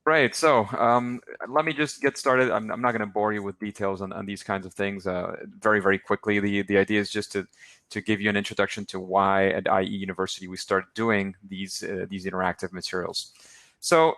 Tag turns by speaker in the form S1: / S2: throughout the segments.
S1: Right. So let me just get started. I'm not going to bore you with details on these kinds of things very, very quickly. The idea is just to give you an introduction to why at IE University we started doing these interactive materials. So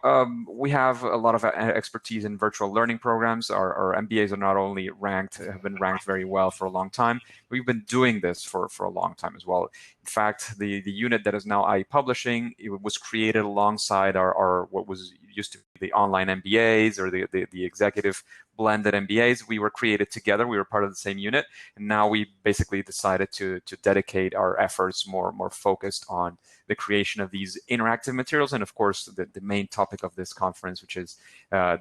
S1: we have a lot of expertise in virtual learning programs. Our MBAs are not only have been ranked very well for a long time. We've been doing this for a long time as well. In fact, the unit that is now IE Publishing, it was created alongside our what was used to be the online MBAs or the executive blended MBAs. We were created together. We were part of the same unit, and now we basically decided to dedicate our efforts more focused on the creation of these interactive materials, and of course the main topic of this conference, which is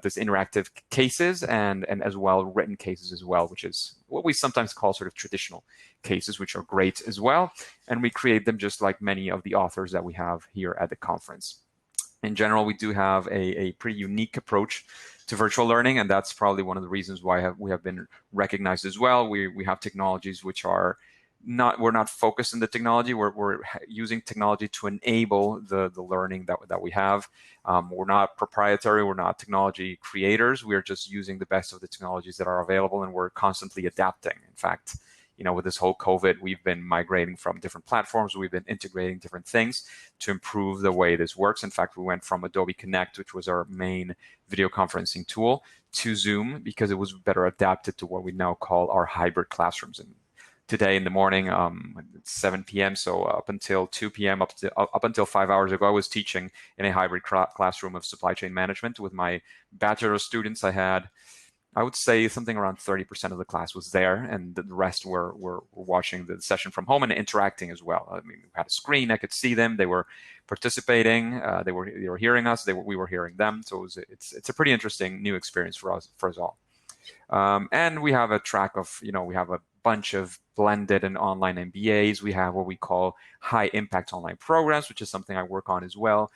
S1: this interactive cases and as well written cases as well, which is what we sometimes call sort of traditional cases, which are great as well. And we create them just like many of the authors that we have here at the conference. In general, we do have a pretty unique approach to virtual learning, and that's probably one of the reasons why we have been recognized as well. We have technologies which are we're not focused on the technology. We're using technology to enable the learning that we have. We're not proprietary. We're not technology creators. We're just using the best of the technologies that are available, and we're constantly adapting. In fact, with this whole COVID, we've been migrating from different platforms. We've been integrating different things to improve the way this works. In fact, we went from Adobe Connect, which was our main video conferencing tool, to Zoom because it was better adapted to what we now call our hybrid classrooms. And today in the morning, it's 7 p.m. So up until 2 p.m., up until 5 hours ago, I was teaching in a hybrid classroom of supply chain management with my bachelor students. I would say something around 30% of the class was there, and the rest were watching the session from home and interacting as well. I mean, we had a screen; I could see them. They were participating. They were hearing us. We were hearing them. So it's a pretty interesting new experience for us all. And we have a track of we have a bunch of blended and online MBAs. We have what we call high impact online programs, which is something I work on as well.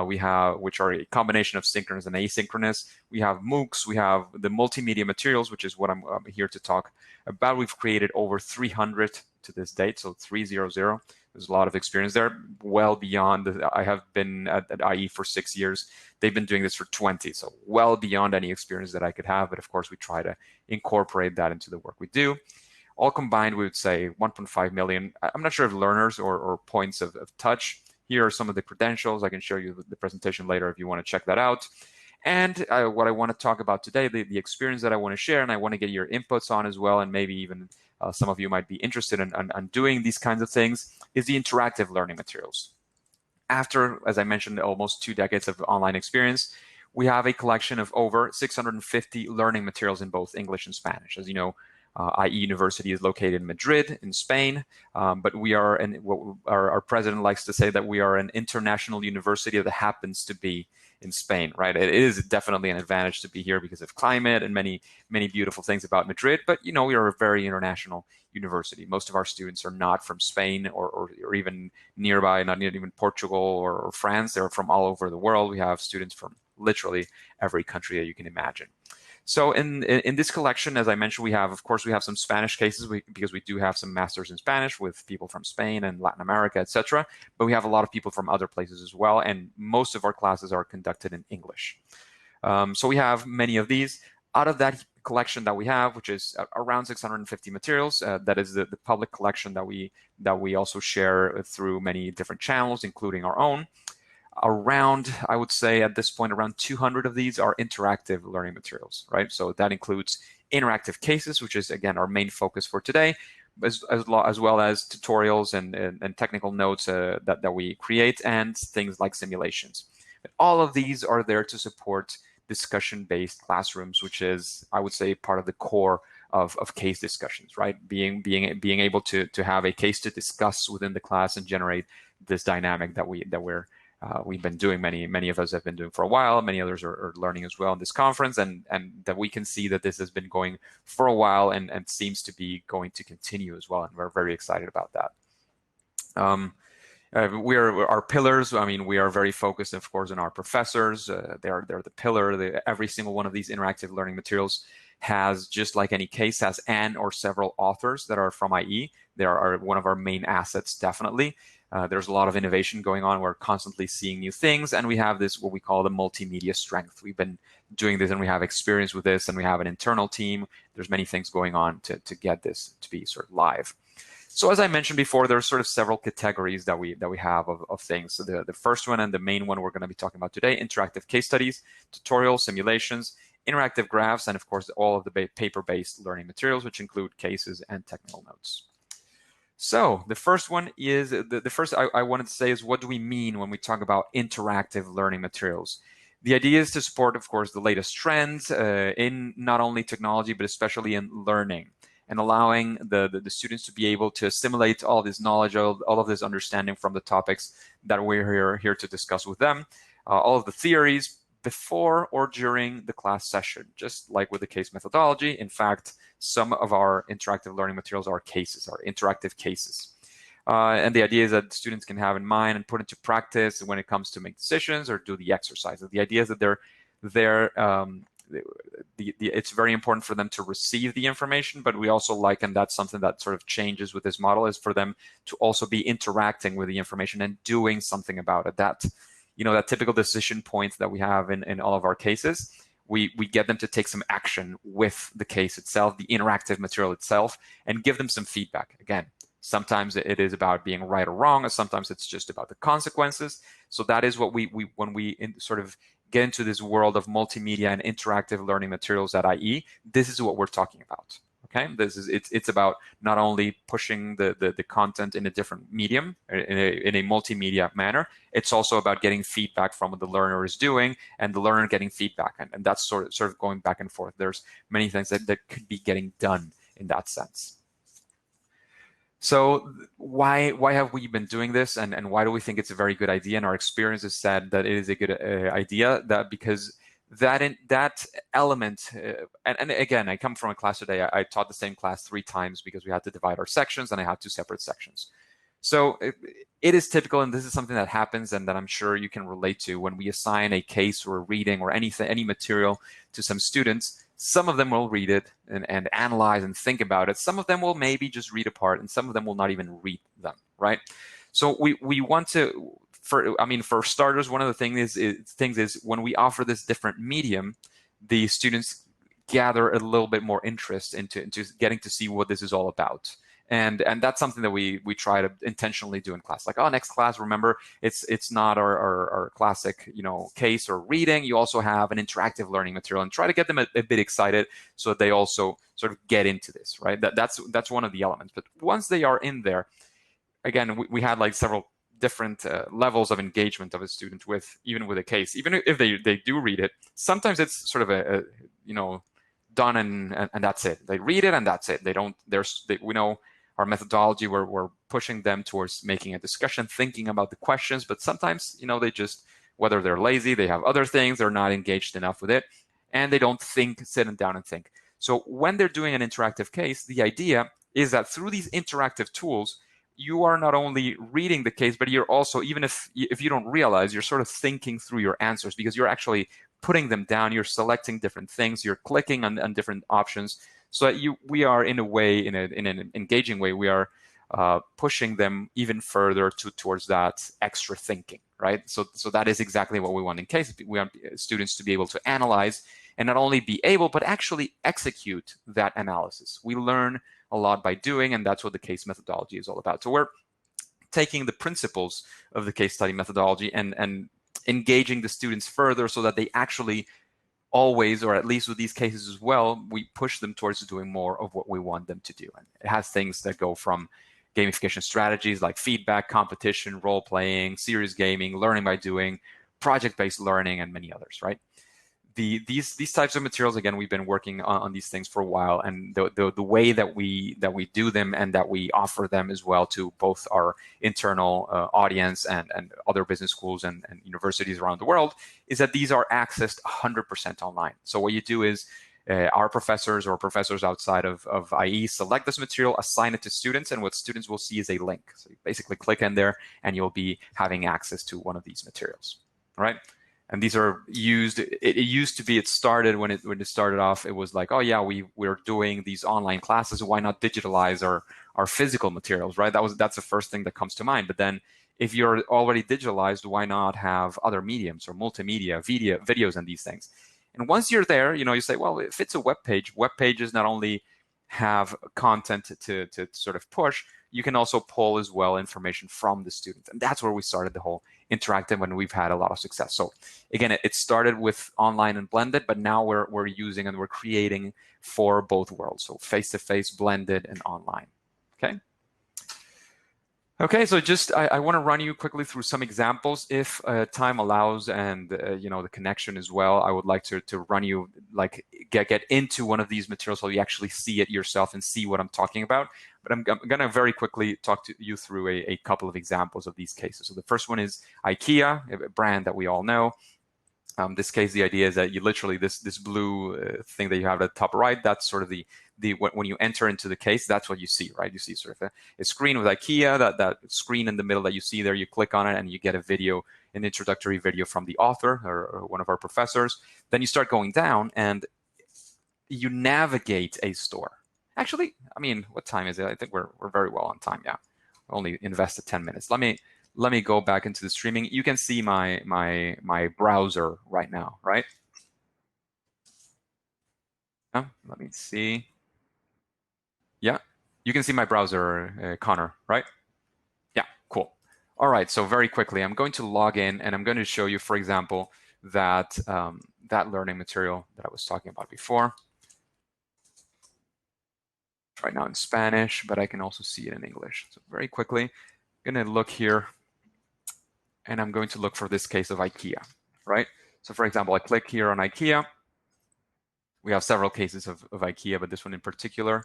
S1: Which are a combination of synchronous and asynchronous. We have MOOCs. We have the multimedia materials, which is what I'm here to talk about. We've created over 300 to this date, so 300. There's a lot of experience there, well beyond. I have been at IE for 6 years. They've been doing this for 20, so well beyond any experience that I could have. But of course, we try to incorporate that into the work we do. All combined, we would say 1.5 million. I'm not sure if learners or points of touch. Here are some of the credentials. I can show you the presentation later if you want to check that out. And what I want to talk about today, the experience that I want to share, and I want to get your inputs on as well, and maybe even some of you might be interested in doing these kinds of things, is the interactive learning materials. After, as I mentioned, almost 2 decades of online experience, we have a collection of over 650 learning materials in both English and Spanish. As you know, IE University is located in Madrid, in Spain, but we are, and what our president likes to say, that we are an international university that happens to be in Spain, right? It is definitely an advantage to be here because of climate and many beautiful things about Madrid, but we are a very international university. Most of our students are not from Spain or even nearby, not even Portugal or France. They're from all over the world. We have students from literally every country that you can imagine. So in this collection, as I mentioned, we have some Spanish cases because we do have some masters in Spanish with people from Spain and Latin America, etc. But we have a lot of people from other places as well, and most of our classes are conducted in English. So we have many of these. Out of that collection that we have, which is around 650 materials, that is the public collection that we also share through many different channels, including our own. I would say at this point, around 200 of these are interactive learning materials, right? So that includes interactive cases, which is, again, our main focus for today, as well as tutorials and technical notes that we create, and things like simulations. But all of these are there to support discussion-based classrooms, which is, I would say, part of the core of case discussions, right? Being able to have a case to discuss within the class and generate this dynamic that we've been doing. Many of us have been doing for a while. Many others are learning as well in this conference, and that we can see that this has been going for a while and seems to be going to continue as well. And we're very excited about that. Our pillars. I mean, we are very focused, of course, on our professors. They're the pillar. Every single one of these interactive learning materials has, just like any case, has an or several authors that are from IE. They are one of our main assets, definitely. There's a lot of innovation going on. We're constantly seeing new things, and we have this, what we call the multimedia strength. We've been doing this and we have experience with this, and we have an internal team. There's many things going on to get this to be sort of live. So as I mentioned before, there are sort of several categories that we have of things. So the first one and the main one we're going to be talking about today: interactive case studies, tutorials, simulations, interactive graphs, and of course all of the paper-based learning materials, which include cases and technical notes. So the first one is, the first I wanted to say is, what do we mean when we talk about interactive learning materials? The idea is to support, of course, the latest trends in not only technology, but especially in learning, and allowing the students to be able to assimilate all this knowledge, all of this understanding from the topics that we're here to discuss with them, all of the theories before or during the class session, just like with the case methodology. In fact, some of our interactive learning materials are cases, are interactive cases. And the idea is that students can have in mind and put into practice when it comes to make decisions or do the exercises. The idea is that it's very important for them to receive the information, but we also like, and that's something that sort of changes with this model, is for them to also be interacting with the information and doing something about it. That, that typical decision point that we have in all of our cases, we get them to take some action with the case itself, the interactive material itself, and give them some feedback. Again, sometimes it is about being right or wrong, or sometimes it's just about the consequences. So that is what when we sort of get into this world of multimedia and interactive learning materials at IE, this is what we're talking about. Okay, it's about not only pushing the content in a different medium, in a multimedia manner. It's also about getting feedback from what the learner is doing, and the learner getting feedback, and that's sort of going back and forth. There's many things that could be getting done in that sense. So why have we been doing this, and why do we think it's a very good idea? And our experience has said that it is a good idea, that because that element, and again, I come from a class today. I taught the same class 3 times because we had to divide our sections, and I had 2 separate sections. So it is typical, and this is something that happens and that I'm sure you can relate to, when we assign a case or a reading or any material to some students. Some of them will read it and analyze and think about it. Some of them will maybe just read a part, and some of them will not even read them, right? So we want to, for starters, one of the things is when we offer this different medium, the students gather a little bit more interest into getting to see what this is all about. And that's something that we try to intentionally do in class. Like, next class, remember, it's not our classic, case or reading. You also have an interactive learning material, and try to get them a bit excited so that they also sort of get into this, right? That's one of the elements. But once they are in there, again, we had like several different levels of engagement of a student even with a case. Even if they do read it, sometimes it's sort of a done and that's it. They read it and that's it. We know our methodology, we're pushing them towards making a discussion, thinking about the questions, but sometimes, they just, whether they're lazy, they have other things, they're not engaged enough with it, and they don't sit down and think. So when they're doing an interactive case, the idea is that through these interactive tools, you are not only reading the case, but you're also, even if you don't realize, you're sort of thinking through your answers, because you're actually putting them down, you're selecting different things, you're clicking on different options, so that we are, in a way, in an engaging way, we are pushing them even further towards that extra thinking, right? So that is exactly what we want in case. We want students to be able to analyze, and not only be able, but actually execute that analysis. We learn a lot by doing, and that's what the case methodology is all about. So we're taking the principles of the case study methodology and engaging the students further, so that they actually always, or at least with these cases as well, we push them towards doing more of what we want them to do. And it has things that go from gamification strategies like feedback, competition, role-playing, serious gaming, learning by doing, project-based learning, and many others, right? These types of materials, again, we've been working on these things for a while, and the way that we do them and that we offer them as well to both our internal audience and other business schools and universities around the world is that these are accessed 100% online. So what you do is our professors or professors outside of IE select this material, assign it to students, and what students will see is a link. So you basically click in there, and you'll be having access to one of these materials, all right? And these are used. It used to be. It started when it started off. It was like, oh yeah, we're doing these online classes. Why not digitalize our physical materials, right? That's the first thing that comes to mind. But then if you're already digitalized, why not have other mediums or multimedia, videos, and these things? And once you're there, you say, well, if it's a web pages not only have content to sort of push, you can also pull as well information from the student. And that's where we started the whole interactive, and we've had a lot of success. So again, it started with online and blended, but now we're using and we're creating for both worlds. So face-to-face, blended, and online. Okay. Okay, so just I want to run you quickly through some examples, if time allows, and the connection as well. I would like to run you, like, get into one of these materials so you actually see it yourself and see what I'm talking about. But I'm going to very quickly talk to you through a couple of examples of these cases. So the first one is Ikea, a brand that we all know. This case, the idea is that you literally, this blue thing that you have at the top right, that's sort of the when you enter into the case, that's what you see, right? You see sort of a screen with Ikea, that screen in the middle that you see there, you click on it and you get a video, an introductory video from the author or one of our professors. Then you start going down and you navigate a store. Actually, I mean, what time is it? I think we're very well on time. Yeah, only invested 10 minutes. Let me go back into the streaming. You can see my browser right now, right? Let me see. Yeah, you can see my browser, Connor, right? Yeah, cool. All right, so very quickly, I'm going to log in and I'm going to show you, for example, that that learning material that I was talking about before. Right now in Spanish, but I can also see it in English. So very quickly, I'm going to look here and I'm going to look for this case of Ikea, right? So for example, I click here on Ikea. We have several cases of Ikea, but this one in particular.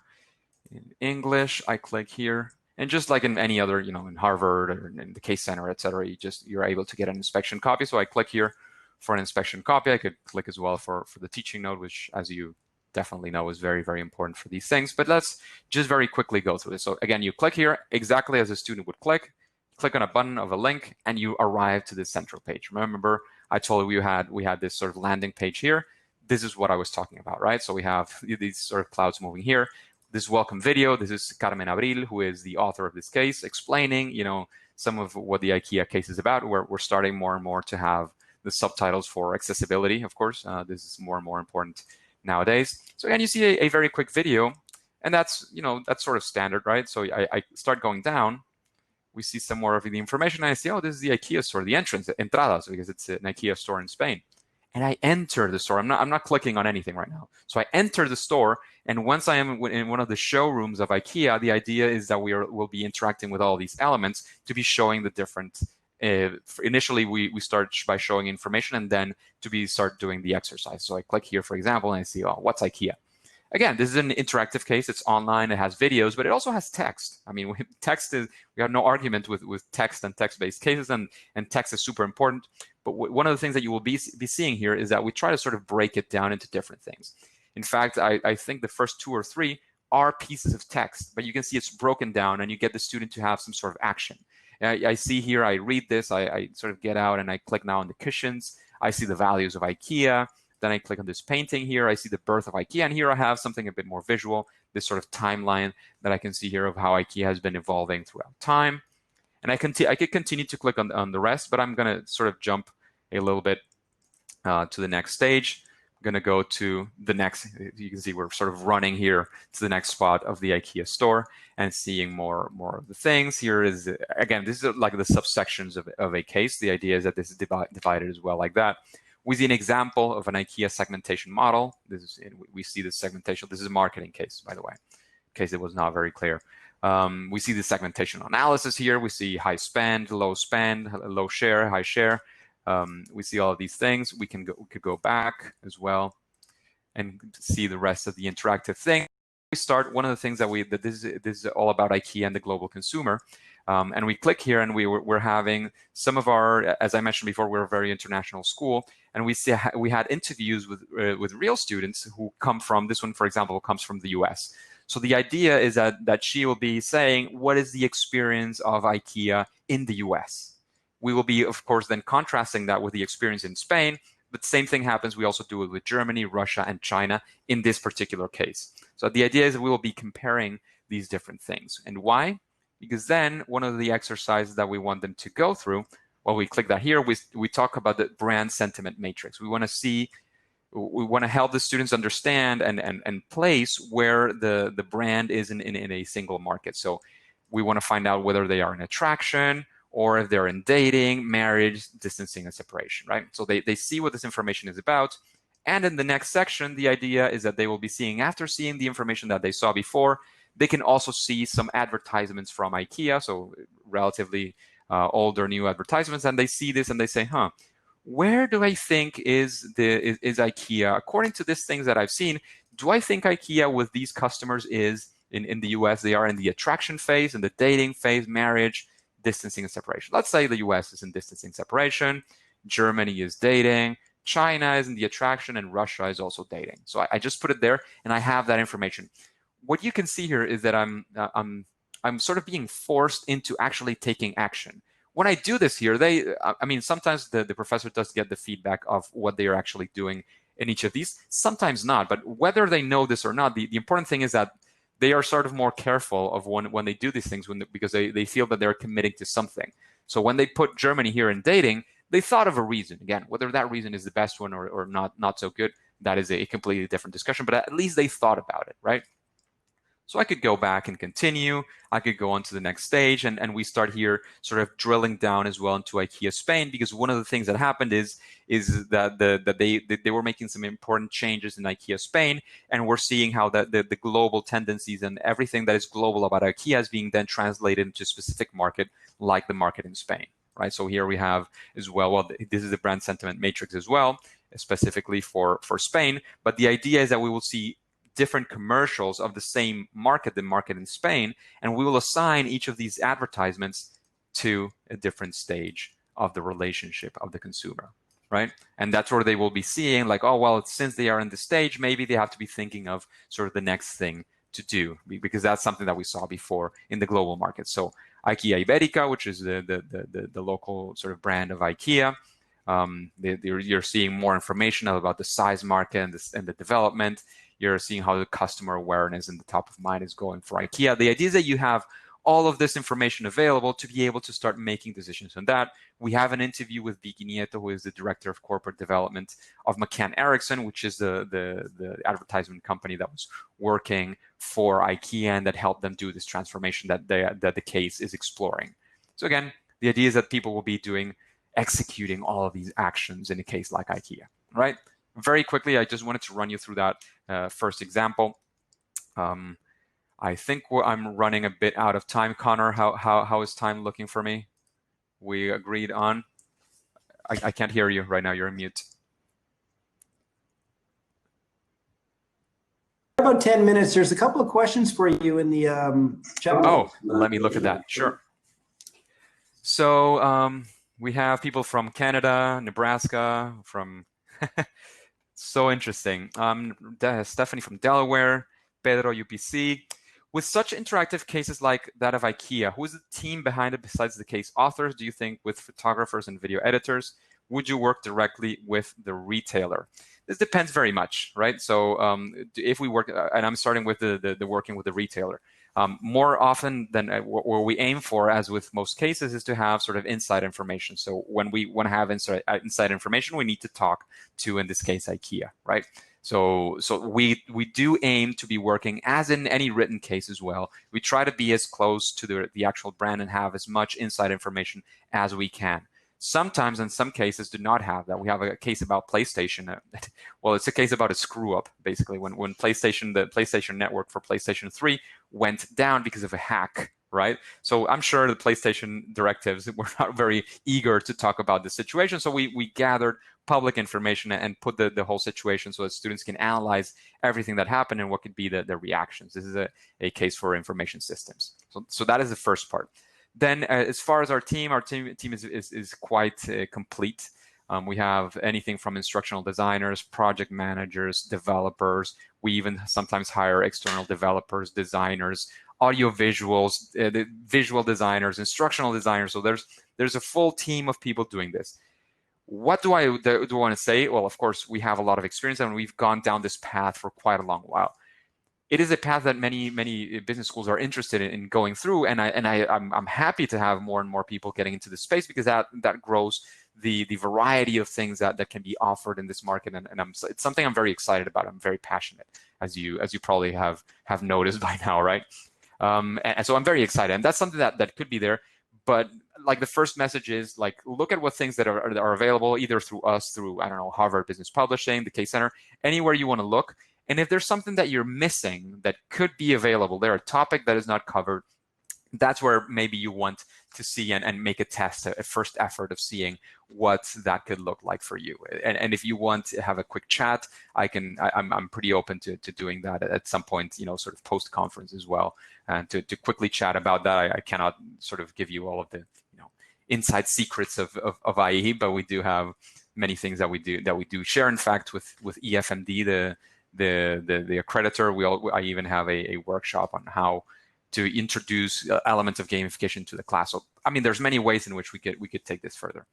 S1: In English, I click here. And just like in any other, in Harvard or in the Case Center, et cetera, you're able to get an inspection copy. So I click here for an inspection copy. I could click as well for the teaching note, which, as you definitely know, is very, very important for these things. But let's just very quickly go through this. So again, you click here exactly as a student would click on a button of a link, and you arrive to this central page. Remember, I told you we had this sort of landing page here. This is what I was talking about, right? So we have these sort of clouds moving here. This welcome video, this is Carmen Abril, who is the author of this case, explaining, some of what the IKEA case is about. We're starting more and more to have the subtitles for accessibility, of course. This is more and more important nowadays. So again, you see a very quick video, and that's, that's sort of standard, right? So I start going down. We see some more of the information, and I see, oh, this is the IKEA store, the entrance, entradas, because it's an IKEA store in Spain. And I enter the store. I'm not clicking on anything right now. So I enter the store, and once I am in one of the showrooms of IKEA, the idea is that we'll be interacting with all these elements to be showing the different. Initially, we start by showing information, and then start doing the exercise. So I click here, for example, and I see, oh, what's IKEA? Again, this is an interactive case. It's online. It has videos, but it also has text. I mean, we have no argument with text and text-based cases, and text is super important. But one of the things that you will be seeing here is that we try to sort of break it down into different things. In fact, I think the first 2 or 3 are pieces of text, but you can see it's broken down, and you get the student to have some sort of action. I see here, I read this, I sort of get out, and I click now on the cushions. I see the values of IKEA. Then I click on this painting here. I see the birth of IKEA, and here I have something a bit more visual, this sort of timeline that I can see here of how IKEA has been evolving throughout time. And I could continue to click on the rest, but I'm going to sort of jump a little bit to the next stage. I'm going to go to the next. You can see we're sort of running here to the next spot of the IKEA store and seeing more of the things. Here is, again, this is like the subsections of a case. The idea is that this is divided as well like that. We see an example of an IKEA segmentation model. We see the segmentation. This is a marketing case, by the way, in case it was not very clear. We see the segmentation analysis here. We see high spend, low share, high share. We see all of these things. We could go back as well and see the rest of the interactive thing. We start, one of the things that this is all about IKEA and the global consumer. And we click here, and we're having some of our, as I mentioned before, we're a very international school, and we had interviews with real students who come from, this one, for example, comes from the US. So the idea is that she will be saying, what is the experience of IKEA in the US? We will be, of course, then contrasting that with the experience in Spain, but the same thing happens. We also do it with Germany, Russia, and China in this particular case. So the idea is that we will be comparing these different things. And why? because then one of the exercises that we want them to go through, well, we click that here, we talk about the brand sentiment matrix. We want to help the students understand and place where the brand is in a single market. So we want to find out whether they are in attraction, or if they're in dating, marriage, distancing, and separation, right? So they see what this information is about. And in the next section, the idea is that they will be seeing, after seeing the information that they saw before, they can also see some advertisements from IKEA, so relatively old or new advertisements, and they see this and they say, where do I think is IKEA? According to these things that I've seen, do I think IKEA with these customers is, in the US, they are in the attraction phase, in the dating phase, marriage, distancing, and separation. Let's say the US is in distancing, separation, Germany is dating, China is in the attraction, and Russia is also dating. So I just put it there, and I have that information. What you can see here is that I'm sort of being forced into actually taking action. When I do this here, sometimes the professor does get the feedback of what they are actually doing in each of these, sometimes not. But whether they know this or not, the important thing is that they are sort of more careful of when they do these things, because they feel that they're committing to something. So when they put Germany here in dating, they thought of a reason. Again, whether that reason is the best one or not so good, that is a completely different discussion, but at least they thought about it, right? So I could go back and continue. I could go on to the next stage, and we start here sort of drilling down as well into IKEA Spain, because one of the things that happened is that they were making some important changes in IKEA Spain, and we're seeing how the global tendencies and everything that is global about IKEA is being then translated into a specific market, like the market in Spain, right? So here we have as well, this is the brand sentiment matrix as well, specifically for Spain, but the idea is that we will see different commercials of the same market, the market in Spain, and we will assign each of these advertisements to a different stage of the relationship of the consumer, right? And that's where they will be seeing like, oh, well, since they are in this stage, maybe they have to be thinking of sort of the next thing to do, because that's something that we saw before in the global market. So IKEA Iberica, which is the local sort of brand of IKEA, you're seeing more information about the size market and the development. You're seeing how the customer awareness and the top of mind is going for IKEA. The idea is that you have all of this information available to be able to start making decisions on that. We have an interview with Vicky Nieto, who is the director of corporate development of McCann Erickson, which is the advertisement company that was working for IKEA and that helped them do this transformation that the case is exploring. So again, the idea is that people will be executing all of these actions in a case like IKEA, right? Very quickly, I just wanted to run you through that first example. I think I'm running a bit out of time. Connor, how is time looking for me? We agreed on. I can't hear you right now. You're on mute.
S2: About 10 minutes. There's a couple of questions for you in the chat.
S1: Oh, let me look at that. Sure. So we have people from Canada, Nebraska, from so interesting. Stephanie from Delaware, Pedro, UPC. With such interactive cases like that of IKEA, who is the team behind it besides the case authors? Do you think with photographers and video editors? Would you work directly with the retailer? This depends very much, right? So if we work, and I'm starting with the working with the retailer. More often than what we aim for, as with most cases, is to have sort of inside information. So when we want to have inside information, we need to talk to, in this case, IKEA, right? So we do aim to be working, as in any written case as well. We try to be as close to the actual brand and have as much inside information as we can. Sometimes, in some cases, do not have that. We have a case about PlayStation. Well, it's a case about a screw up, basically, when the PlayStation network for PlayStation 3 went down because of a hack, right? So I'm sure the PlayStation directives were not very eager to talk about the situation. So we gathered public information and put the whole situation so that students can analyze everything that happened and what could be the reactions. This is a case for information systems. So that is the first part. Then as far as our team is quite complete. We have anything from instructional designers, project managers, developers. We even sometimes hire external developers, designers, audio visuals, visual designers, instructional designers. So there's a full team of people doing this. What do I want to say? Well, of course, we have a lot of experience and we've gone down this path for quite a long while. it is a path that many business schools are interested in going through, and I'm happy to have more and more people getting into this space, because that grows the variety of things that can be offered in this market, and it's something I'm very excited about. I'm very passionate, as you probably have noticed by now, right? And so I'm very excited, and that's something that could be there. But like, the first message is, like, look at what things that are available, either through us, through, I don't know, Harvard Business Publishing, the Case Center, anywhere you want to look. And if there's something that you're missing that could be available there, a topic that is not covered, that's where maybe you want to see and make a test, a first effort of seeing what that could look like for you. And if you want to have a quick chat, I'm pretty open to doing that at some point, sort of post-conference as well, and to quickly chat about that. I cannot sort of give you all of the inside secrets of IE, but we do have many things that we do share. In fact, with EFMD, the accreditor, I even have a workshop on how to introduce elements of gamification to the class. So, I mean, there's many ways in which we could take this further.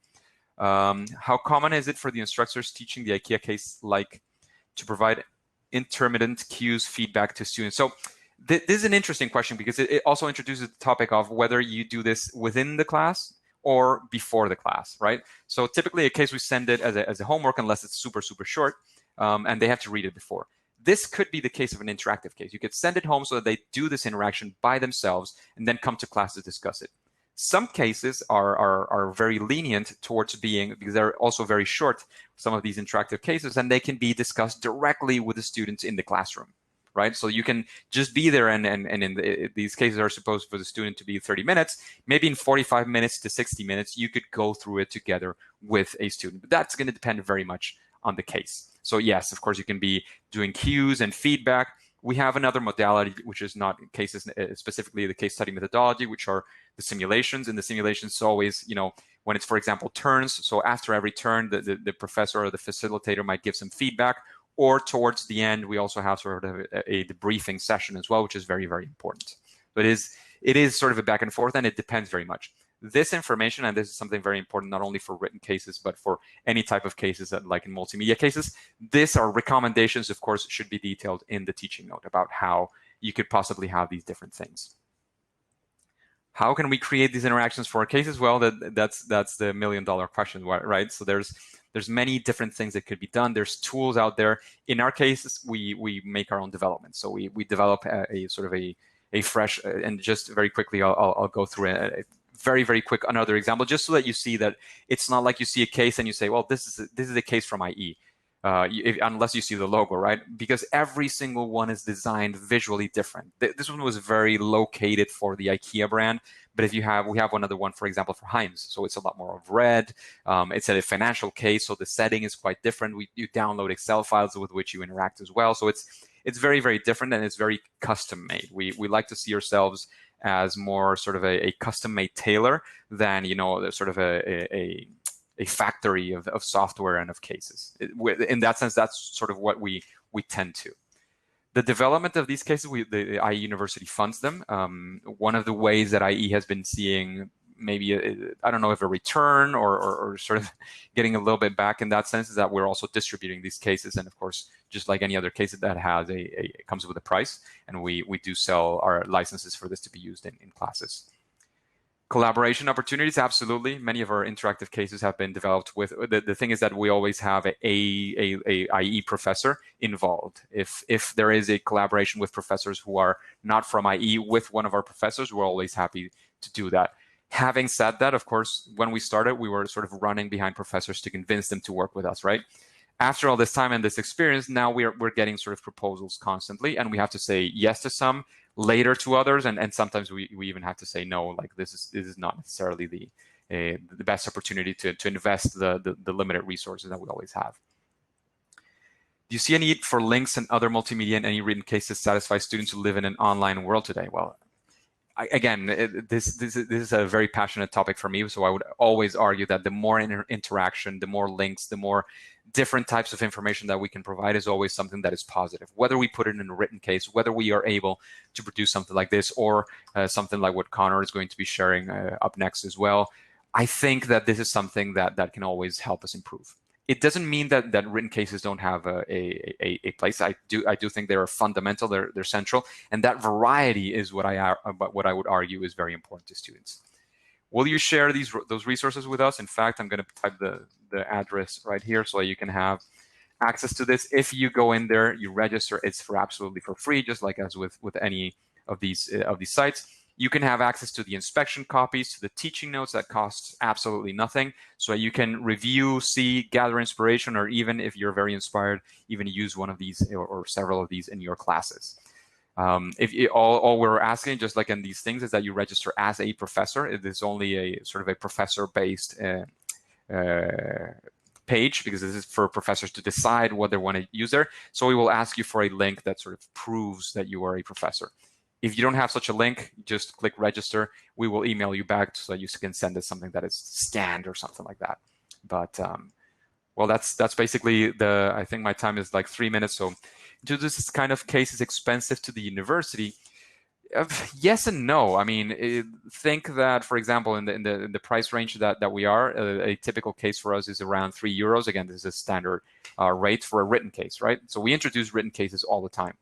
S1: How common is it for the instructors teaching the IKEA case to provide intermittent cues feedback to students? So this is an interesting question, because it also introduces the topic of whether you do this within the class or before the class, right? So typically a case, we send it as a homework, unless it's super, super short, and they have to read it before. This could be the case of an interactive case. You could send it home so that they do this interaction by themselves and then come to class to discuss it. Some cases are very lenient towards being, because they're also very short, some of these interactive cases, and they can be discussed directly with the students in the classroom, right? So you can just be there, and these cases are supposed for the student to be 30 minutes. Maybe in 45 minutes to 60 minutes, you could go through it together with a student. But that's going to depend very much on the case. So yes, of course, you can be doing cues and feedback. We have another modality, which is not cases, specifically the case study methodology, which are the simulations. And the simulations is always, when it's, for example, turns. So after every turn, the professor or the facilitator might give some feedback, or towards the end, we also have sort of a debriefing session as well, which is very, very important. But it is sort of a back and forth, and it depends very much. This information, and this is something very important, not only for written cases, but for any type of cases that, like in multimedia cases, these are recommendations, of course, should be detailed in the teaching note about how you could possibly have these different things. How can we create these interactions for our cases? Well, that's the million-dollar question, right? So there's many different things that could be done. There's tools out there. In our cases, we make our own development. So we develop a sort of a fresh, and just very quickly, I'll go through a very, very quick another example, just so that you see that it's not like you see a case and you say, well, this is a case from IE, unless you see the logo, right? Because every single one is designed visually different. This one was very located for the IKEA brand, but we have another one, for example, for Heinz. So it's a lot more of red. It's a financial case, so the setting is quite different. You download Excel files with which you interact as well. So it's very, very different, and it's very custom made. We like to see ourselves as more sort of a custom-made tailor than, sort of a factory of software and of cases. In that sense, that's sort of what we tend to. The development of these cases, the IE University funds them. One of the ways that IE has been seeing maybe, I don't know if a return or sort of getting a little bit back in that sense, is that we're also distributing these cases. And of course, just like any other case that has it comes with a price, and we do sell our licenses for this to be used in classes. Collaboration opportunities, absolutely. Many of our interactive cases have been developed with, the thing is that we always have a IE professor involved. If there is a collaboration with professors who are not from IE with one of our professors, we're always happy to do that. Having said that, of course, when we started, we were sort of running behind professors to convince them to work with us, right? After all this time and this experience, now we're getting sort of proposals constantly, and we have to say yes to some, later to others, and sometimes we even have to say no, like this is not necessarily the best opportunity to invest the limited resources that we always have. Do you see a need for links and other multimedia in any written cases satisfy students who live in an online world today? Well, this is a very passionate topic for me, so I would always argue that the more interaction, the more links, the more different types of information that we can provide is always something that is positive. Whether we put it in a written case, whether we are able to produce something like this, or something like what Conor is going to be sharing up next as well, I think that this is something that can always help us improve. It doesn't mean that written cases don't have a place. I do think they are fundamental. They're central, and that variety is what I would argue is very important to students. Will you share those resources with us? In fact, I'm going to type the address right here so you can have access to this. If you go in there, you register. It's absolutely for free, just like as with any of these sites. You can have access to the inspection copies, to the teaching notes that costs absolutely nothing. So you can review, see, gather inspiration, or even if you're very inspired, even use one of these or several of these in your classes. All we're asking, just like in these things, is that you register as a professor. It is only a sort of a professor-based page, because this is for professors to decide what they want to use there. So we will ask you for a link that sort of proves that you are a professor. If you don't have such a link, just click register. We will email you back so that you can send us something that is scanned or something like that. But well, that's basically I think my time is like 3 minutes. So do this kind of case is expensive to the university? Yes and no. I mean, think that, for example, in the price range that we are, a typical case for us is around €3. Again, this is a standard rate for a written case, right? So we introduce written cases all the time.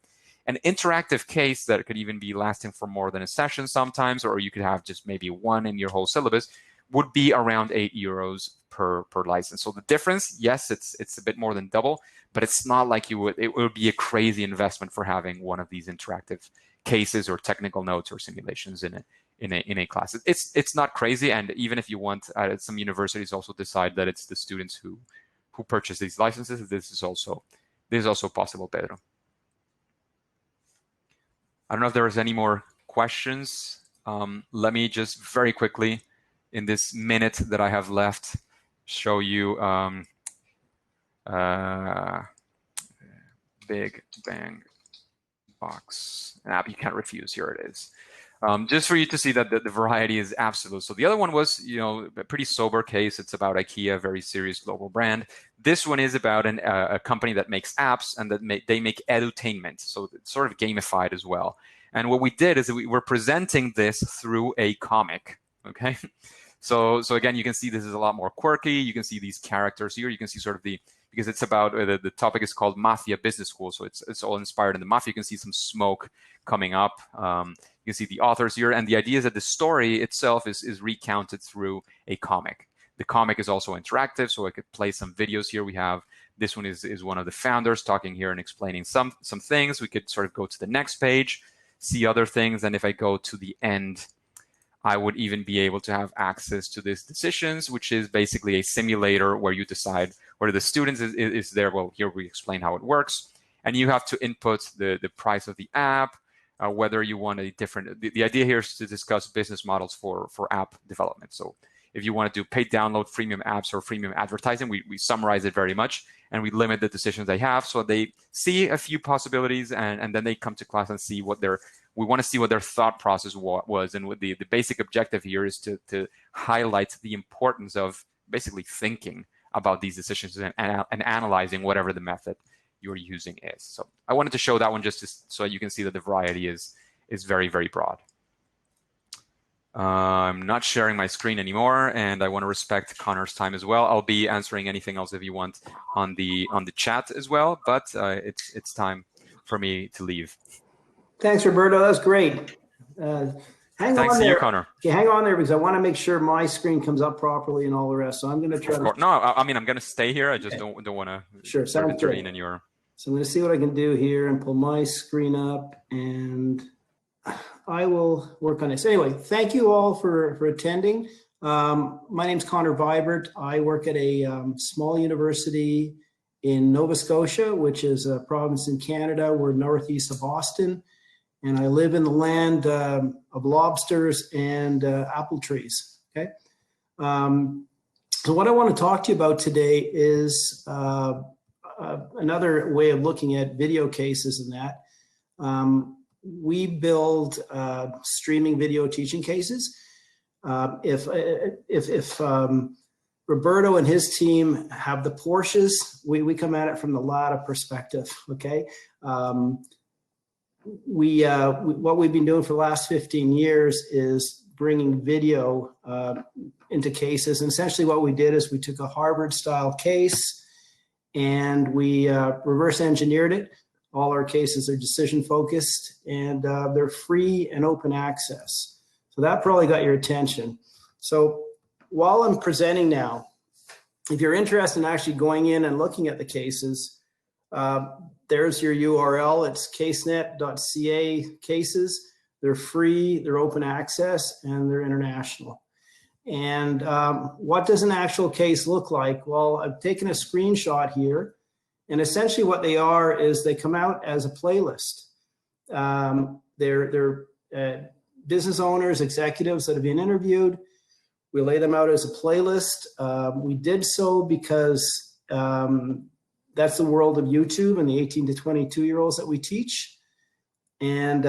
S1: An interactive case that could even be lasting for more than a session sometimes, or you could have just maybe one in your whole syllabus, would be around €8 per license. So the difference, yes, it's a bit more than double, but it's not like it would be a crazy investment for having one of these interactive cases or technical notes or simulations in a class. It's not crazy, and even if you want, some universities also decide that it's the students who purchase these licenses. This is also possible, Pedro. I don't know if there is any more questions. Let me just very quickly, in this minute that I have left, show you Big Bang Box, an app you can't refuse. Here it is. Just for you to see that the variety is absolute. So the other one was, a pretty sober case. It's about Ikea, a very serious global brand. This one is about a company that makes apps and that they make edutainment. So it's sort of gamified as well. And what we did is that we were presenting this through a comic. Okay. So again, you can see this is a lot more quirky. You can see these characters here. You can see sort of because it's about the topic is called Mafia Business School. So it's all inspired in the mafia. You can see some smoke coming up. You can see the authors here. And the idea is that the story itself is recounted through a comic. The comic is also interactive, so I could play some videos here. We have, this one is one of the founders talking here and explaining some things. We could sort of go to the next page, see other things. And if I go to the end, I would even be able to have access to these decisions, which is basically a simulator where you decide whether the student is there. Well, here we explain how it works. And you have to input the price of the app, whether you want a different, the idea here is to discuss business models for app development. So if you want to do paid download, freemium apps, or freemium advertising, we summarize it very much, and we limit the decisions they have. So they see a few possibilities, and then they come to class and see we want to see what their thought process was. And what the basic objective here is to highlight the importance of basically thinking about these decisions and analyzing whatever the method you're using is. So I wanted to show that one just so you can see that the variety is very, very broad. I'm not sharing my screen anymore, and I want to respect Conor's time as well. I'll be answering anything else if you want on the chat as well, but it's time for me to leave.
S2: Thanks, Roberto. That's great.
S1: Thanks to you, Conor.
S2: Okay, hang on there because I want to make sure my screen comes up properly and all the rest. So I'm going to try to.
S1: No, I mean, I'm going to stay here. I just don't want to
S2: sort of
S1: intervene in your.
S2: So I'm going to see what I can do here and pull my screen up, and I will work on this. Anyway, thank you all for attending. My name's Conor Vibert. I work at a small university in Nova Scotia, which is a province in Canada. We're northeast of Boston, and I live in the land of lobsters and apple trees. Okay. So what I want to talk to you about today is another way of looking at video cases and that. We build streaming video teaching cases. If Roberto and his team have the Porsches, we come at it from the Lada perspective, okay? What we've been doing for the last 15 years is bringing video into cases. And essentially what we did is we took a Harvard-style case, and we reverse engineered it. All our cases are decision focused, and they're free and open access. So that probably got your attention. So while I'm presenting now, if you're interested in actually going in and looking at the cases, there's your URL. It's casenet.ca cases. They're free, they're open access, and they're international. And what does an actual case look like? Well, I've taken a screenshot here, and essentially what they are is they come out as a playlist. They're business owners, executives that have been interviewed. We lay them out as a playlist. We did so because that's the world of YouTube and the 18 to 22-year-olds that we teach. And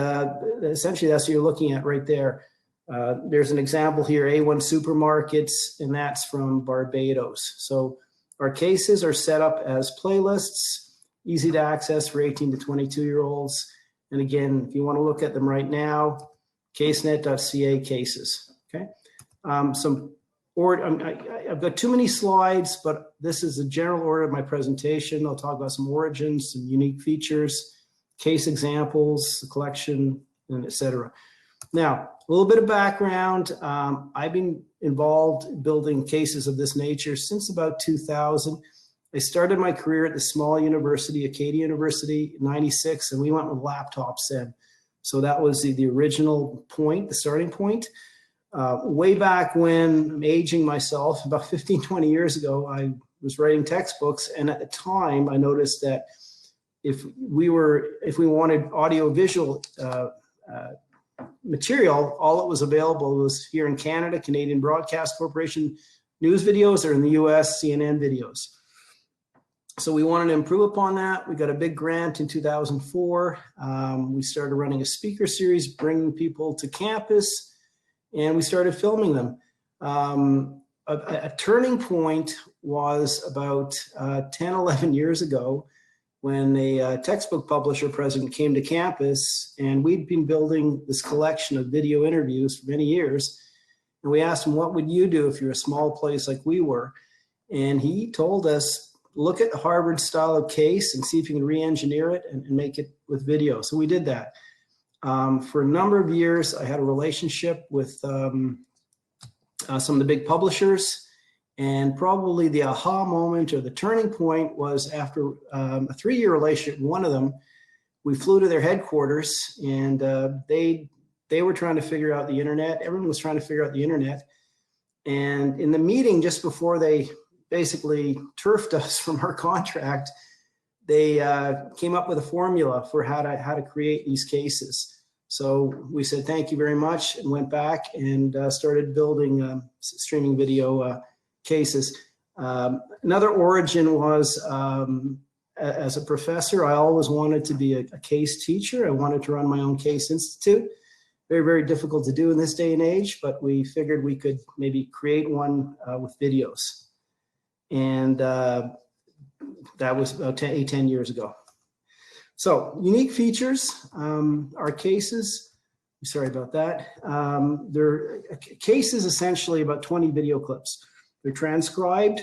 S2: essentially that's what you're looking at right there. There's an example here, A1 Supermarkets, and that's from Barbados. So our cases are set up as playlists, easy to access for 18 to 22-year-olds. And again, if you want to look at them right now, casenet.ca cases, okay? I've got too many slides, but this is the general order of my presentation. I'll talk about some origins, some unique features, case examples, the collection, and et cetera. Now, a little bit of background. I've been involved building cases of this nature since about 2000. I started my career at the small university, Acadia University, in '96, and we went with laptops then. So that was the original point, the starting point. Way back when, I'm aging myself, about 15, 20 years ago, I was writing textbooks, and at the time I noticed that if we wanted audio-visual material, all that was available was here in Canada, Canadian Broadcast Corporation news videos, or in the US, CNN videos. So we wanted to improve upon that. We got a big grant in 2004. We started running a speaker series, bringing people to campus, and we started filming them. A turning point was about 10, 11 years ago when a textbook publisher president came to campus, and we'd been building this collection of video interviews for many years. And we asked him, what would you do if you're a small place like we were? And he told us, look at the Harvard style of case and see if you can re-engineer it and make it with video. So we did that. For a number of years, I had a relationship with some of the big publishers, and probably the aha moment or the turning point was after a 3-year relationship with one of them. We flew to their headquarters, and they were trying to figure out the internet. Everyone was trying to figure out the internet. And in the meeting, just before they basically turfed us from our contract, they came up with a formula for how to create these cases. So we said, thank you very much, and went back and started building streaming video cases. Another origin was, as a professor, I always wanted to be a case teacher. I wanted to run my own case institute. Very, very difficult to do in this day and age, but we figured we could maybe create one with videos. And that was about 10 years ago. So unique features, our cases, sorry about that. They're cases essentially about 20 video clips. They're transcribed,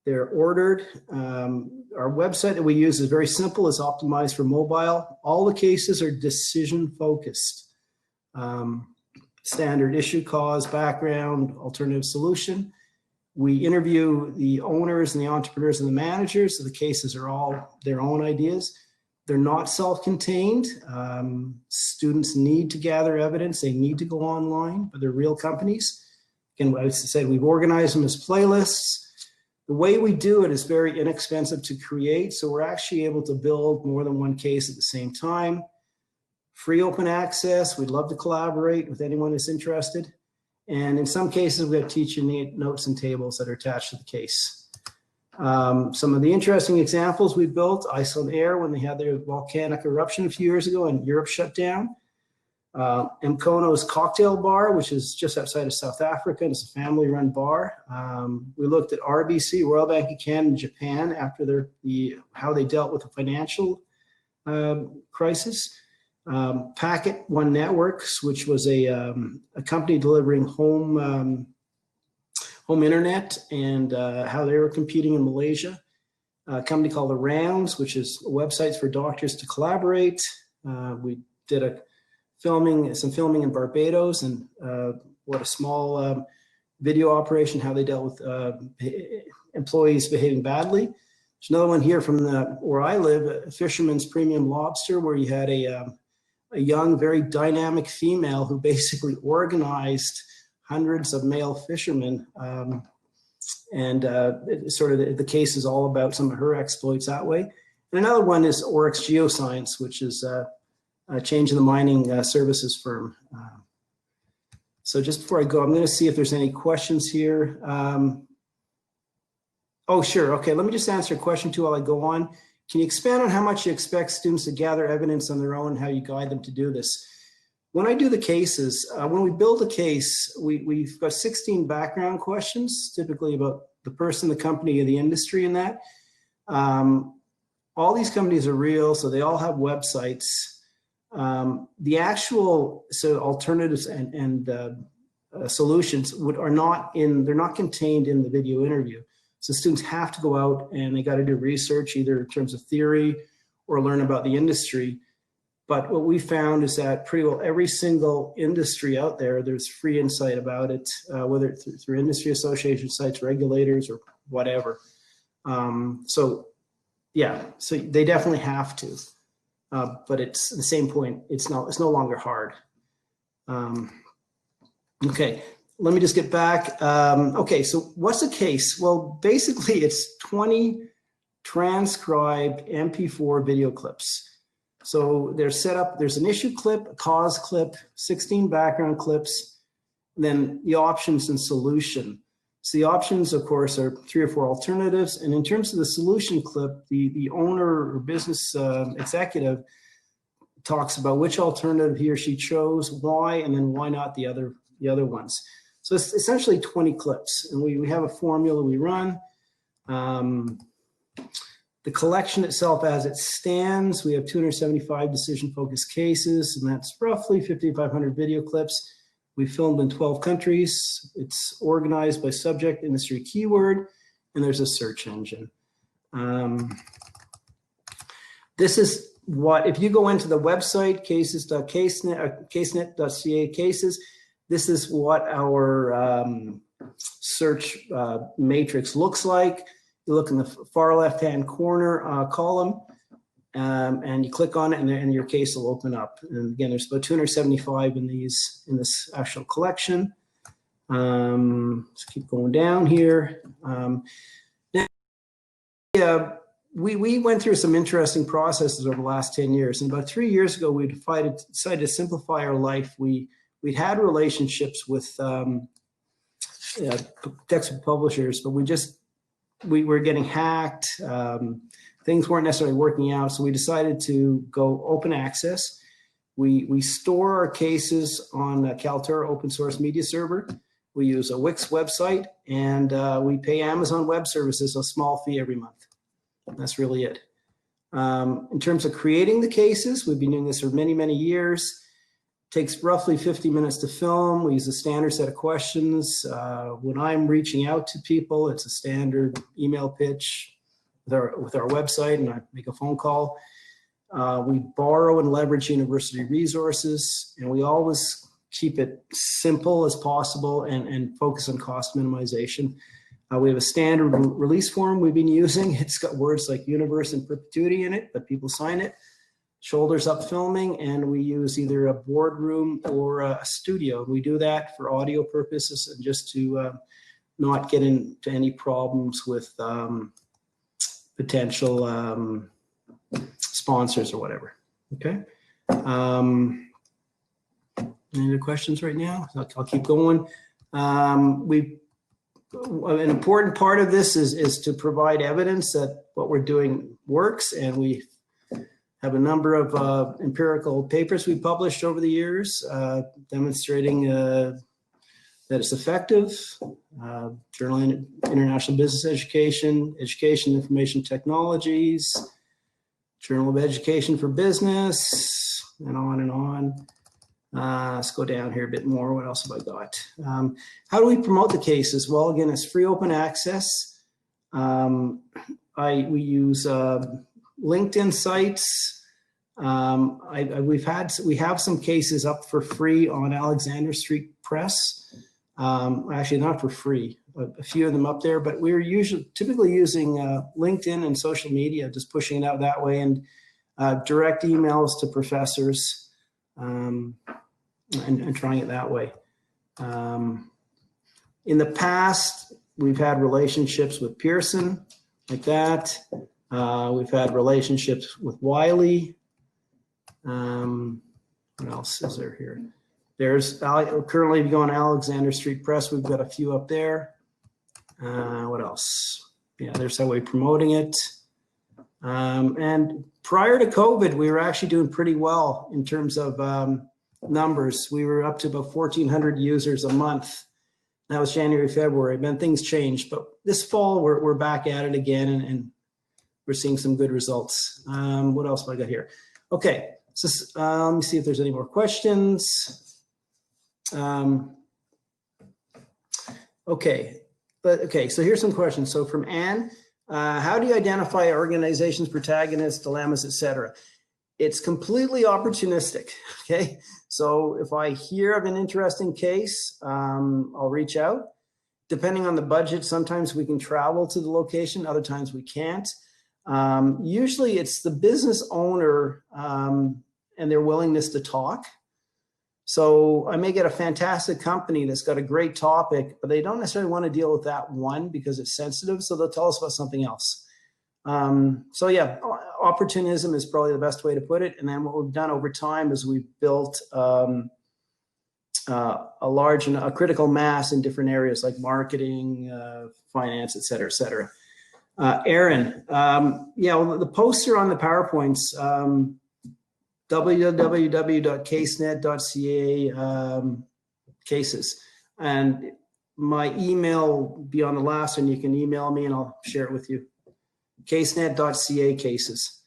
S2: they're ordered. Our website that we use is very simple, it's optimized for mobile. All the cases are decision focused. Standard issue, cause, background, alternative solution. We interview the owners and the entrepreneurs and the managers, so the cases are all their own ideas. They're not self-contained. Students need to gather evidence. They need to go online, but they're real companies. Again, as I said, we've organized them as playlists. The way we do it is very inexpensive to create, so we're actually able to build more than one case at the same time. Free open access. We'd love to collaborate with anyone that's interested. And in some cases, we have teacher notes and tables that are attached to the case. Some of the interesting examples we built, Iceland Air, when they had their volcanic eruption a few years ago and Europe shut down. Mkono's Cocktail Bar, which is just outside of South Africa, and it's a family-run bar. We looked at RBC, Royal Bank of Canada, in Japan after how they dealt with the financial crisis. Packet One Networks, which was a company delivering home internet, and how they were competing in Malaysia. a company called The Rounds, which is websites for doctors to collaborate. We did some filming in Barbados, and what a small video operation, how they dealt with employees behaving badly. There's another one here from where I live, Fisherman's Premium Lobster, where you had a young, very dynamic female who basically organized hundreds of male fishermen. Sort of the case is all about some of her exploits that way. And another one is Oryx Geoscience, which is a change in the mining services firm. So just before I go, I'm going to see if there's any questions here. Oh, sure. Okay, let me just answer a question too while I go on. Can you expand on how much you expect students to gather evidence on their own and how you guide them to do this? When I do the cases, when we build a case, we've got 16 background questions, typically about the person, the company, the industry, and that. All these companies are real, so they all have websites. The actual alternatives and solutions they're not contained in the video interview. So students have to go out and they got to do research, either in terms of theory or learn about the industry. But what we found is that pretty well every single industry out there, there's free insight about it, whether it's through industry association sites, regulators, or whatever. So they definitely have to. But it's the same point. It's no longer hard. Okay, let me just get back. Okay, so what's a case? Well, basically it's 20 transcribed MP4 video clips. So they're set up, there's an issue clip, a cause clip, 16 background clips, and then the options and solution. So the options, of course, are 3 or 4 alternatives. And in terms of the solution clip, the owner or business executive talks about which alternative he or she chose, why, and then why not the other ones. So it's essentially 20 clips. And we have a formula we run. The collection itself as it stands, we have 275 decision-focused cases, and that's roughly 5,500 video clips. We filmed in 12 countries. It's organized by subject, industry, keyword, and there's a search engine. This is what, if you go into the website, casenet.ca cases, this is what our search matrix looks like. You look in the far left-hand corner column, and you click on it, and your case will open up. And again, there's about 275 in this actual collection. Let's keep going down here. We went through some interesting processes over the last 10 years. And about 3 years ago, we decided to simplify our life. We'd had relationships with textbook publishers, but we were getting hacked. Things weren't necessarily working out, so we decided to go open access. We store our cases on Kaltura open source media server. We use a Wix website, and we pay Amazon Web Services a small fee every month. That's really it. In terms of creating the cases, we've been doing this for many, many years. Takes roughly 50 minutes to film. We use a standard set of questions. When I'm reaching out to people, it's a standard email pitch with our website, and I make a phone call. We borrow and leverage university resources, and we always keep it simple as possible and focus on cost minimization. We have a standard release form we've been using. It's got words like universe and perpetuity in it, but people sign it. Shoulders up filming, and we use either a boardroom or a studio. We do that for audio purposes and just to not get into any problems with potential sponsors or whatever. Okay. Any other questions right now? I'll keep going. An important part of this is to provide evidence that what we're doing works, and we have a number of empirical papers we published over the years demonstrating that it's effective. Journal in International Business Education, Education Information Technologies, Journal of Education for Business, and on and on. Let's go down here a bit more. What else have I got? How do we promote the cases? Well, again, it's free open access. we use LinkedIn sites. We have some cases up for free on Alexander Street Press. Actually, not for free, a few of them up there, but we're typically using LinkedIn and social media, just pushing it out that way, and direct emails to professors, and trying it that way. In the past, we've had relationships with Pearson, like that. We've had relationships with Wiley. What else is there here? There's currently, if you go on Alexander Street Press, we've got a few up there. What else? Yeah, there's how we're promoting it. And prior to COVID, we were actually doing pretty well in terms of numbers. We were up to about 1,400 users a month. That was January, February. Then things changed, but this fall we're back at it again, and we're seeing some good results. What else have I got here? Okay, so let me see if there's any more questions. Okay, so here's some questions. So from Anne, how do you identify organizations, protagonists, dilemmas, etc.? It's completely opportunistic, okay? So if I hear of an interesting case, I'll reach out. Depending on the budget, sometimes we can travel to the location, other times we can't. Usually it's the business owner and their willingness to talk. So I may get a fantastic company that's got a great topic, but they don't necessarily want to deal with that one because it's sensitive, so they'll tell us about something else. So yeah, opportunism is probably the best way to put it. And then what we've done over time is we've built a large and a critical mass in different areas like marketing, finance, et cetera, et cetera. Aaron, yeah, well, the poster on the PowerPoints, www.casenet.ca cases. And my email will be on the last one. You can email me and I'll share it with you. casenet.ca cases.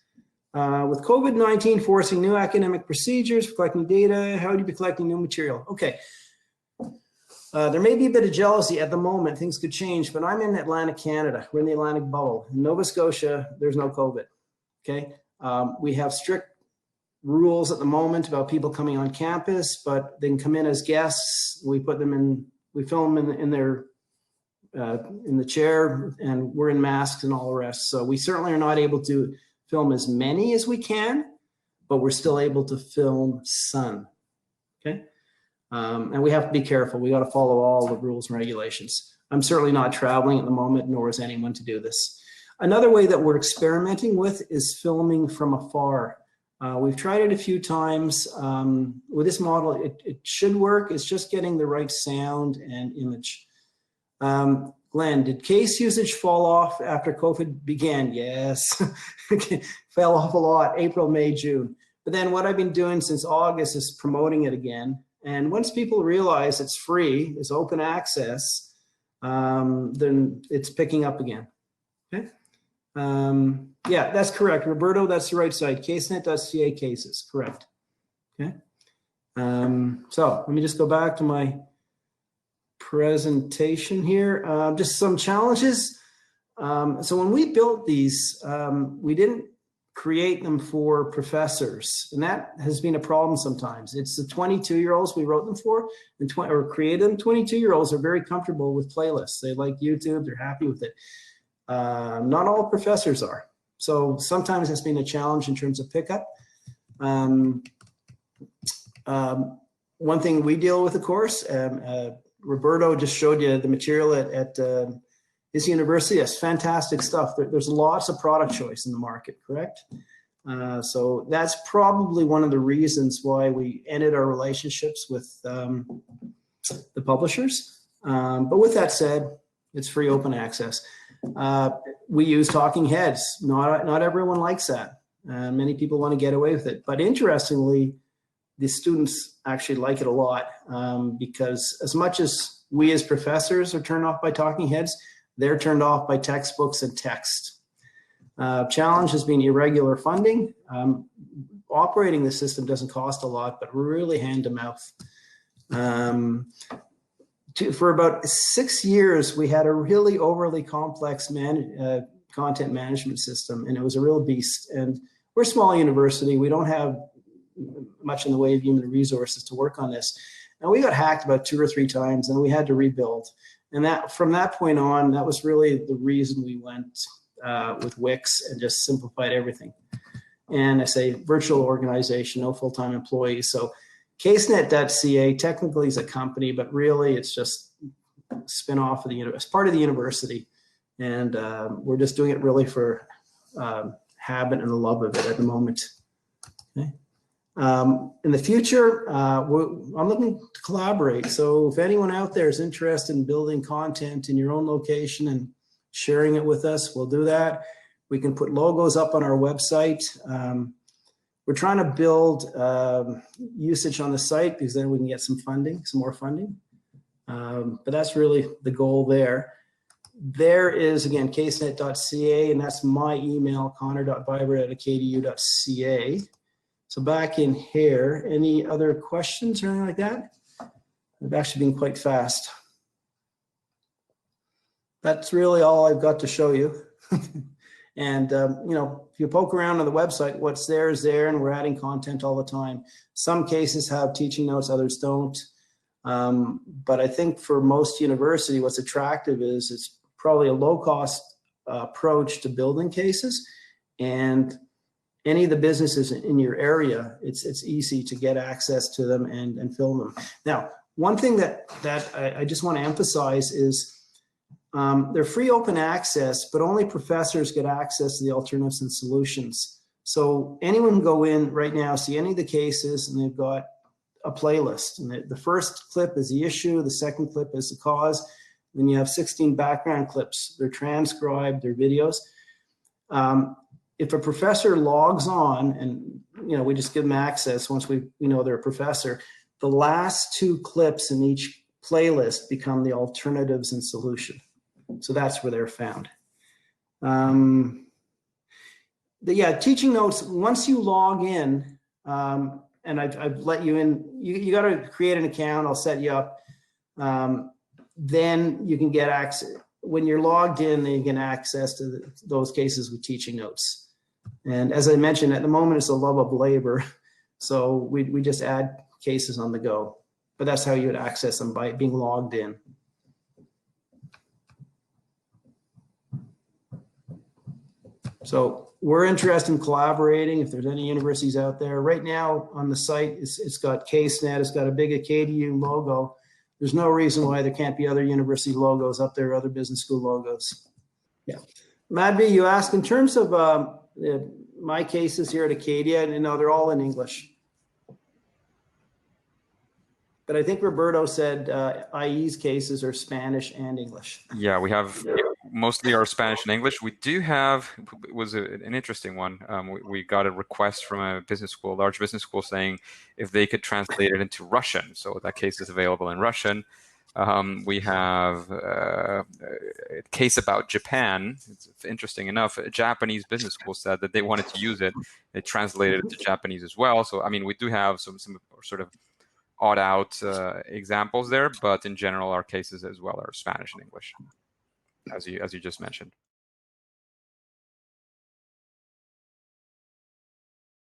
S2: With COVID-19 forcing new academic procedures for collecting data, how would you be collecting new material? Okay. There may be a bit of jealousy at the moment. Things could change, but I'm in Atlantic Canada. We're in the Atlantic bubble. In Nova Scotia, there's no COVID. Okay. We have strict rules at the moment about people coming on campus, but they can come in as guests. We put them in, we film them in their in the chair, and we're in masks and all the rest. So we certainly are not able to film as many as we can, but we're still able to film some. Okay. And we have to be careful. We got to follow all the rules and regulations. I'm certainly not traveling at the moment, nor is anyone to do this. Another way that we're experimenting with is filming from afar. We've tried it a few times. With this model, it should work. It's just getting the right sound and image. Glenn, did case usage fall off after COVID began? Yes, fell off a lot, April, May, June. But then what I've been doing since August is promoting it again. And once people realize it's free, it's open access, then it's picking up again. Okay. Yeah, that's correct. Roberto, that's the right site. Casenet.ca cases, correct. Okay. So let me just go back to my presentation here. Just some challenges. So when we built these, we didn't create them for professors, and that has been a problem sometimes. It's the 22-year-olds we wrote them for, and or created them. 22-year-olds are very comfortable with playlists. They like YouTube. They're happy with it. Not all professors are. So sometimes it's been a challenge in terms of pickup. One thing we deal with, of course, Roberto just showed you the material at his university. That's fantastic stuff. There's lots of product choice in the market, correct? So that's probably one of the reasons why we ended our relationships with the publishers. But with that said, it's free open access. We use talking heads. Not everyone likes that. Many people want to get away with it. But interestingly, the students actually like it a lot because as much as we as professors are turned off by talking heads, they're turned off by textbooks and text. Challenge has been irregular funding. Operating the system doesn't cost a lot, but really hand to mouth. For about 6 years, we had a really overly complex content management system, and it was a real beast. And we're a small university. We don't have much in the way of human resources to work on this. And we got hacked about 2 or 3 times, and we had to rebuild. And that from that point on, that was really the reason we went with Wix and just simplified everything. And I say virtual organization, no full-time employees. So casenet.ca technically is a company, but really it's just a spin-off of it's part of the university. And we're just doing it really for habit and the love of it at the moment. Okay. In the future, I'm looking to collaborate. So if anyone out there is interested in building content in your own location and sharing it with us, we'll do that. We can put logos up on our website. We're trying to build usage on the site because then we can get some funding, some more funding. But that's really the goal there. There is, again, casenet.ca, and that's my email, conor.vibert@acadiu.ca. So back in here, any other questions or anything like that? I've actually been quite fast. That's really all I've got to show you. And, you know, if you poke around on the website, what's there is there, and we're adding content all the time. Some cases have teaching notes, others don't. But I think for most university, what's attractive is it's probably a low-cost approach to building cases. And any of the businesses in your area, it's easy to get access to them and film them. Now, one thing that I just want to emphasize is they're free open access, but only professors get access to the alternatives and solutions. So anyone can go in right now, see any of the cases, and they've got a playlist. And the first clip is the issue, the second clip is the cause. Then you have 16 background clips. They're transcribed, they're videos. If a professor logs on, and you know, we just give them access once we know they're a professor, the last 2 clips in each playlist become the alternatives and solution. So that's where they're found. Yeah, teaching notes, once you log in, and I've let you in, you got to create an account, I'll set you up. Then you can get access. When you're logged in, then you get access to those cases with teaching notes. And as I mentioned, at the moment, it's a love of labor. So we just add cases on the go. But that's how you would access them, by being logged in. So we're interested in collaborating. If there's any universities out there, right now on the site, it's got CaseNet, it's got a big Acadia logo. There's no reason why there can't be other university logos up there, other business school logos. Yeah. Madby, you asked in terms of my cases here at Acadia, and no, they're all in English. But I think Roberto said IE's cases are Spanish and English.
S1: Yeah, we have mostly our Spanish and English. We do have, it was an interesting one. We got a request from a business school, large business school, saying if they could translate it into Russian. So that case is available in Russian. We have a case about Japan. It's interesting enough, a Japanese business school said that they wanted to use it. They translated it to Japanese as well. So, I mean, we do have some sort of odd out examples there, but in general, our cases as well are Spanish and English, as you just mentioned.